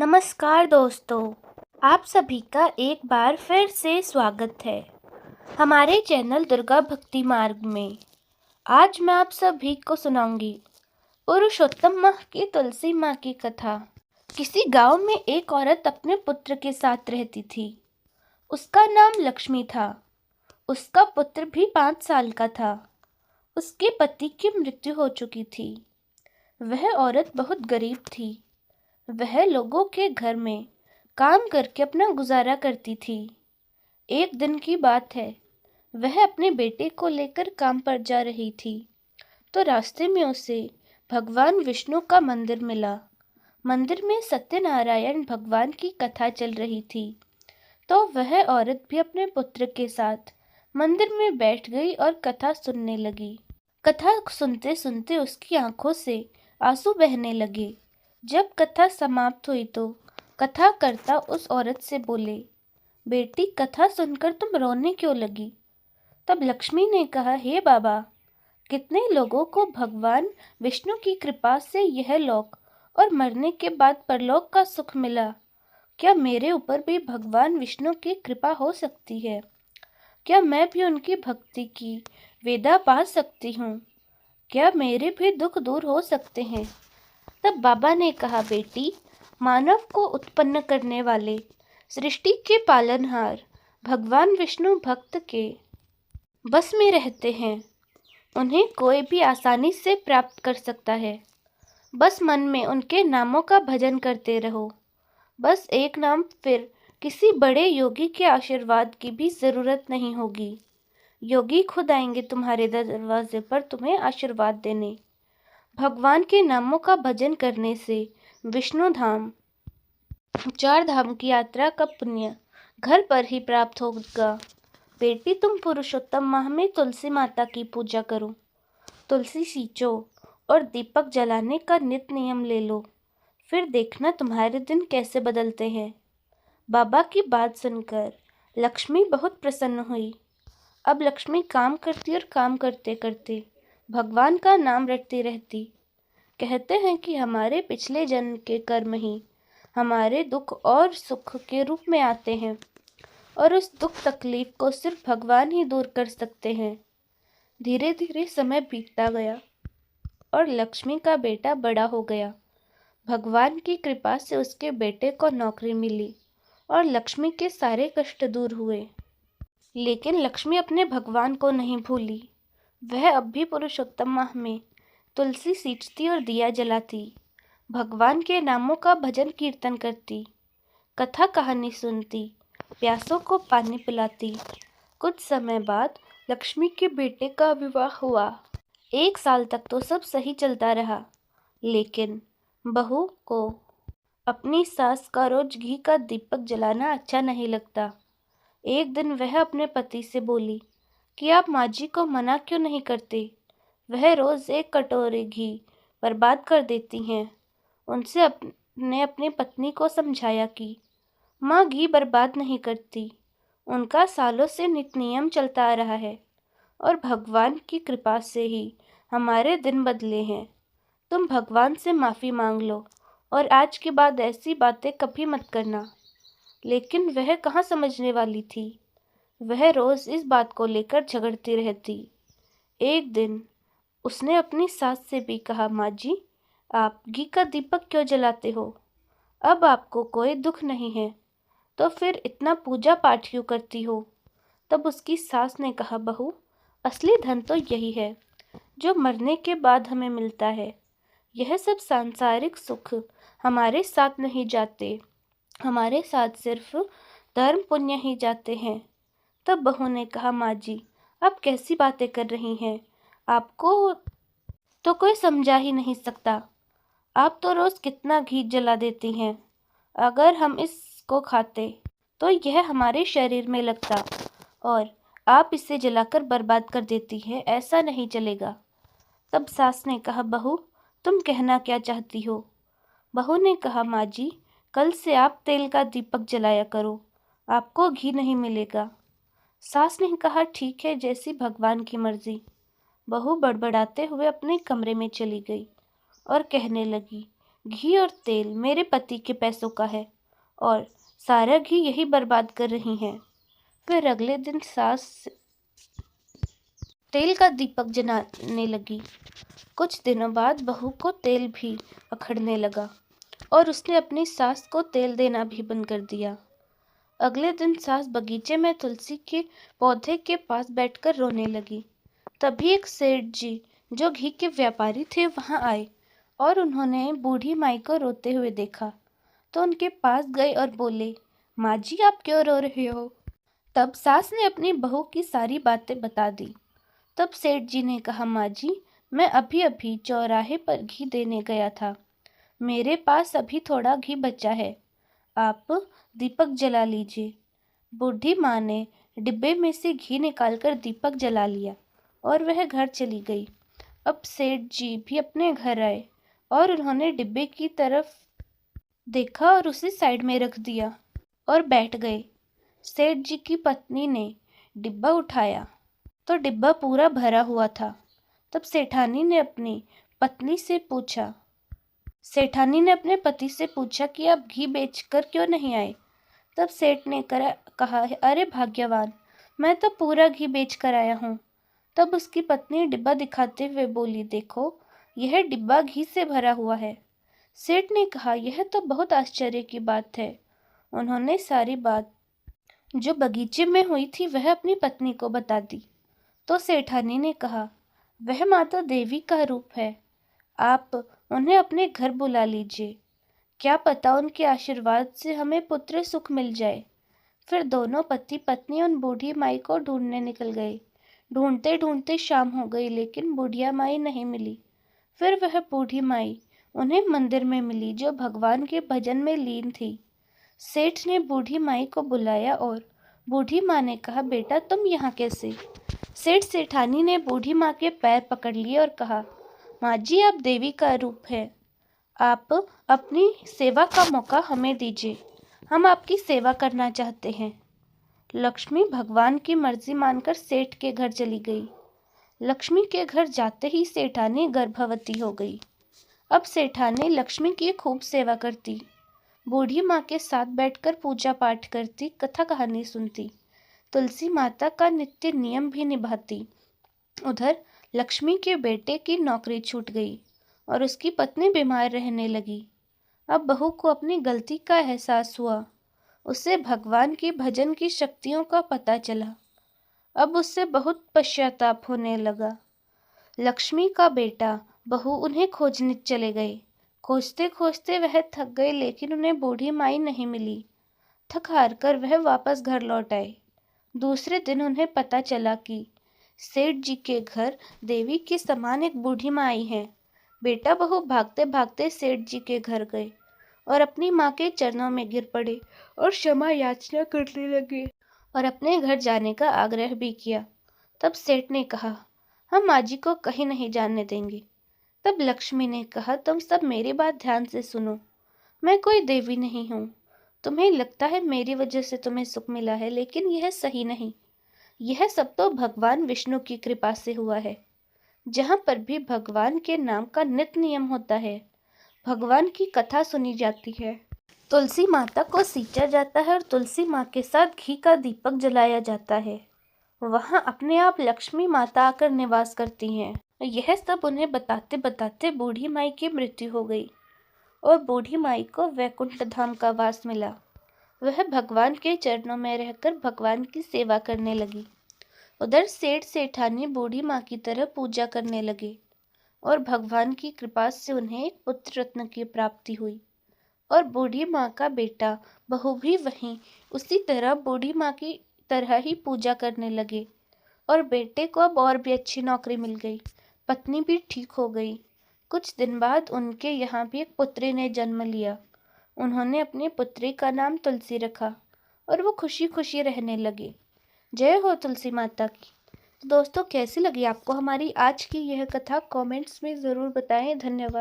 नमस्कार दोस्तों, आप सभी का एक बार फिर से स्वागत है हमारे चैनल दुर्गा भक्ति मार्ग में। आज मैं आप सभी को सुनाऊंगी पुरुषोत्तम माह की तुलसी माँ की कथा। किसी गांव में एक औरत अपने पुत्र के साथ रहती थी। उसका नाम लक्ष्मी था। उसका पुत्र भी 5 साल का था। उसके पति की मृत्यु हो चुकी थी। वह औरत बहुत गरीब थी। वह लोगों के घर में काम करके अपना गुजारा करती थी। एक दिन की बात है, वह अपने बेटे को लेकर काम पर जा रही थी तो रास्ते में उसे भगवान विष्णु का मंदिर मिला। मंदिर में सत्यनारायण भगवान की कथा चल रही थी तो वह औरत भी अपने पुत्र के साथ मंदिर में बैठ गई और कथा सुनने लगी। कथा सुनते सुनते उसकी आंखों से आंसू बहने लगे। जब कथा समाप्त हुई तो कथाकर्ता उस औरत से बोले, बेटी, कथा सुनकर तुम रोने क्यों लगी? तब लक्ष्मी ने कहा, हे बाबा, कितने लोगों को भगवान विष्णु की कृपा से यह लोक और मरने के बाद परलोक का सुख मिला। क्या मेरे ऊपर भी भगवान विष्णु की कृपा हो सकती है? क्या मैं भी उनकी भक्ति की वेदा पा सकती हूँ? क्या मेरे भी दुख दूर हो सकते हैं? तब बाबा ने कहा, बेटी, मानव को उत्पन्न करने वाले, सृष्टि के पालनहार भगवान विष्णु भक्त के बस में रहते हैं। उन्हें कोई भी आसानी से प्राप्त कर सकता है। बस मन में उनके नामों का भजन करते रहो। बस एक नाम, फिर किसी बड़े योगी के आशीर्वाद की भी जरूरत नहीं होगी। योगी खुद आएंगे तुम्हारे दरवाजे पर तुम्हें आशीर्वाद देने। भगवान के नामों का भजन करने से विष्णु धाम, 4 धाम की यात्रा का पुण्य घर पर ही प्राप्त होगा। बेटी, तुम पुरुषोत्तम माह में तुलसी माता की पूजा करो। तुलसी सींचो और दीपक जलाने का नित नियम ले लो। फिर देखना तुम्हारे दिन कैसे बदलते हैं। बाबा की बात सुनकर लक्ष्मी बहुत प्रसन्न हुई। अब लक्ष्मी काम करती और काम करते करते भगवान का नाम रटती रहती। कहते हैं कि हमारे पिछले जन्म के कर्म ही हमारे दुख और सुख के रूप में आते हैं और उस दुख तकलीफ को सिर्फ भगवान ही दूर कर सकते हैं। धीरे धीरे समय बीतता गया और लक्ष्मी का बेटा बड़ा हो गया। भगवान की कृपा से उसके बेटे को नौकरी मिली और लक्ष्मी के सारे कष्ट दूर हुए। लेकिन लक्ष्मी अपने भगवान को नहीं भूली। वह अब भी पुरुषोत्तम माह में तुलसी सींचती और दिया जलाती, भगवान के नामों का भजन कीर्तन करती, कथा कहानी सुनती, प्यासों को पानी पिलाती। कुछ समय बाद लक्ष्मी के बेटे का विवाह हुआ। 1 साल तक तो सब सही चलता रहा, लेकिन बहू को अपनी सास का रोज घी का दीपक जलाना अच्छा नहीं लगता। एक दिन वह अपने पति से बोली कि आप माँ जी को मना क्यों नहीं करते? वह रोज 1 कटोरी घी बर्बाद कर देती हैं। उनसे ने अपनी पत्नी को समझाया कि माँ घी बर्बाद नहीं करती। उनका सालों से नित नियम चलता आ रहा है और भगवान की कृपा से ही हमारे दिन बदले हैं। तुम भगवान से माफ़ी मांग लो और आज के बाद ऐसी बातें कभी मत करना। लेकिन वह कहाँ समझने वाली थी। वह रोज इस बात को लेकर झगड़ती रहती। एक दिन उसने अपनी सास से भी कहा, माँ जी, आप घी का दीपक क्यों जलाते हो? अब आपको कोई दुख नहीं है तो फिर इतना पूजा पाठ क्यों करती हो? तब उसकी सास ने कहा, बहू, असली धन तो यही है जो मरने के बाद हमें मिलता है। यह सब सांसारिक सुख हमारे साथ नहीं जाते, हमारे साथ सिर्फ धर्म पुण्य ही जाते हैं। तब बहू ने कहा, माँ जी, आप कैसी बातें कर रही हैं? आपको तो कोई समझा ही नहीं सकता। आप तो रोज कितना घी जला देती हैं। अगर हम इसको खाते तो यह हमारे शरीर में लगता और आप इसे जलाकर बर्बाद कर देती हैं। ऐसा नहीं चलेगा। तब सास ने कहा, बहू, तुम कहना क्या चाहती हो? बहू ने कहा, माँ जी, कल से आप तेल का दीपक जलाया करो, आपको घी नहीं मिलेगा। सास ने कहा, ठीक है, जैसी भगवान की मर्जी। बहू बड़बड़ाते हुए अपने कमरे में चली गई और कहने लगी, घी और तेल मेरे पति के पैसों का है और सारा घी यही बर्बाद कर रही हैं। फिर अगले दिन सास तेल का दीपक जलाने लगी। कुछ दिनों बाद बहू को तेल भी अखड़ने लगा और उसने अपनी सास को तेल देना भी बंद कर दिया। अगले दिन सास बगीचे में तुलसी के पौधे के पास बैठकर रोने लगी। तभी एक सेठ जी जो घी के व्यापारी थे वहां आए और उन्होंने बूढ़ी माई को रोते हुए देखा तो उनके पास गए और बोले, माँ जी आप क्यों रो रहे हो? तब सास ने अपनी बहू की सारी बातें बता दी। तब सेठ जी ने कहा, माँ जी मैं अभी अभी चौराहे पर घी देने गया था, मेरे पास अभी थोड़ा घी बचा है, आप दीपक जला लीजिए। बूढ़ी माँ ने डिब्बे में से घी निकालकर दीपक जला लिया और वह घर चली गई। अब सेठ जी भी अपने घर आए और उन्होंने डिब्बे की तरफ देखा और उसे साइड में रख दिया और बैठ गए। सेठ जी की पत्नी ने डिब्बा उठाया तो डिब्बा पूरा भरा हुआ था। तब सेठानी ने अपने पति से पूछा कि आप घी बेचकर क्यों नहीं आए? तब सेठ ने कहा, अरे भाग्यवान, मैं तो पूरा घी बेच कर आया हूँ। तब उसकी पत्नी डिब्बा दिखाते हुए बोली, देखो यह डिब्बा घी से भरा हुआ है। सेठ ने कहा, यह तो बहुत आश्चर्य की बात है। उन्होंने सारी बात जो बगीचे में हुई थी वह अपनी पत्नी को बता दी। तो सेठानी ने कहा, वह माता देवी का रूप है, आप उन्हें अपने घर बुला लीजिए, क्या पता उनके आशीर्वाद से हमें पुत्र सुख मिल जाए। फिर दोनों पति पत्नी उन बूढ़ी माई को ढूंढने निकल गए। ढूंढते ढूंढते शाम हो गई लेकिन बुढ़िया माई नहीं मिली। फिर वह बूढ़ी माई उन्हें मंदिर में मिली जो भगवान के भजन में लीन थी। सेठ ने बूढ़ी माई को बुलाया और बूढ़ी माँ ने कहा, बेटा तुम यहाँ कैसे? सेठानी ने बूढ़ी माँ के पैर पकड़ लिए और कहा, माँ जी आप देवी का रूप है, आप अपनी सेवा का मौका हमें दीजिए, हम आपकी सेवा करना चाहते हैं। लक्ष्मी भगवान की मर्जी मानकर सेठ के घर चली गई। लक्ष्मी के घर जाते ही सेठानी गर्भवती हो गई। अब सेठानी लक्ष्मी की खूब सेवा करती, बूढ़ी माँ के साथ बैठकर पूजा पाठ करती, कथा कहानी सुनती, तुलसी माता का नित्य नियम भी निभाती। उधर लक्ष्मी के बेटे की नौकरी छूट गई और उसकी पत्नी बीमार रहने लगी। अब बहू को अपनी गलती का एहसास हुआ, उसे भगवान की भजन की शक्तियों का पता चला। अब उससे बहुत पश्चाताप होने लगा। लक्ष्मी का बेटा बहू उन्हें खोजने चले गए। खोजते खोजते वह थक गए लेकिन उन्हें बूढ़ी माई नहीं मिली। थक हार कर वह वापस घर लौट आए। दूसरे दिन उन्हें पता चला कि सेठ जी के घर देवी के समान एक बूढ़ी माँ आई है। बेटा बहू भागते भागते सेठ जी के घर गए और अपनी माँ के चरणों में गिर पड़े और क्षमा याचना करने लगे और अपने घर जाने का आग्रह भी किया। तब सेठ ने कहा, हम माँ जी को कहीं नहीं जाने देंगे। तब लक्ष्मी ने कहा, तुम सब मेरी बात ध्यान से सुनो, मैं कोई देवी नहीं हूँ। तुम्हें लगता है मेरी वजह से तुम्हें सुख मिला है, लेकिन यह सही नहीं। यह सब तो भगवान विष्णु की कृपा से हुआ है। जहाँ पर भी भगवान के नाम का नित्य नियम होता है, भगवान की कथा सुनी जाती है, तुलसी माता को सींचा जाता है और तुलसी माँ के साथ घी का दीपक जलाया जाता है, वहाँ अपने आप लक्ष्मी माता आकर निवास करती हैं। यह सब उन्हें बताते बताते बूढ़ी माई की मृत्यु हो गई और बूढ़ी माई को वैकुंठ धाम का वास मिला। वह भगवान के चरणों में रहकर भगवान की सेवा करने लगी। उधर सेठानी बूढ़ी माँ की तरह पूजा करने लगे और भगवान की कृपा से उन्हें एक पुत्र रत्न की प्राप्ति हुई और बूढ़ी माँ का बेटा बहू भी वहीं उसी तरह बूढ़ी माँ की तरह ही पूजा करने लगे और बेटे को अब और भी अच्छी नौकरी मिल गई, पत्नी भी ठीक हो गई। कुछ दिन बाद उनके यहाँ भी एक पुत्री ने जन्म लिया। उन्होंने अपनी पुत्री का नाम तुलसी रखा और वो खुशी खुशी रहने लगे। जय हो तुलसी माता की। तो दोस्तों कैसी लगी आपको हमारी आज की यह कथा? कमेंट्स में ज़रूर बताएं। धन्यवाद।